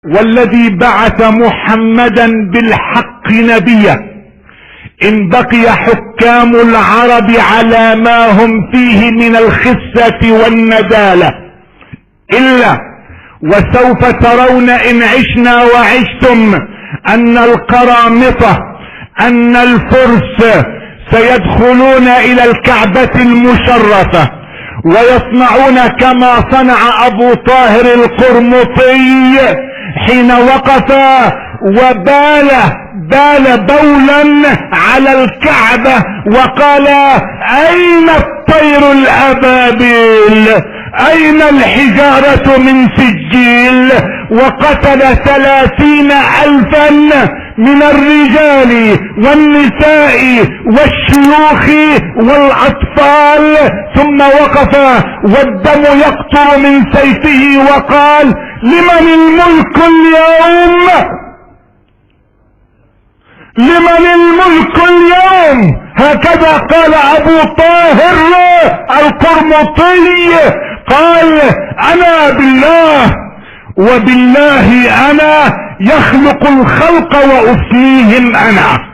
والذي بعث محمدا بالحق نبيا ان بقي حكام العرب على ما هم فيه من الخسة والندالة الا وسوف ترون ان عشنا وعشتم ان القرامطة ان الفرس سيدخلون الى الكعبة المشرفة ويصنعون كما صنع ابو طاهر القرمطي حين وقف وبال بولا على الكعبة وقال: اين الطير الابابيل، اين الحجارة من سجيل؟ وقتل 30,000 من الرجال والنساء والشيوخ والاطفال، ثم وقف والدم يقطر من سيفه وقال: لمن الملك اليوم؟ لمن الملك اليوم؟ هكذا قال ابو طاهر القرمطي، قال: انا بالله وبالله انا يخلق الخلق وافنيهم انا.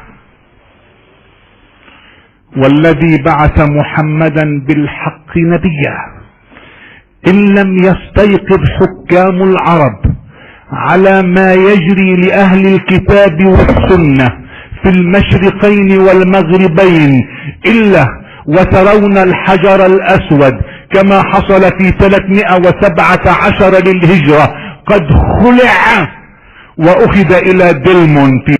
والذي بعث محمدا بالحق نبيا ان لم يستيقظ حكام العرب على ما يجري لاهل الكتاب والسنة في المشرقين والمغربين الا وترون الحجر الاسود كما حصل في 317 للهجرة قد خلع واخذ الى دلمونت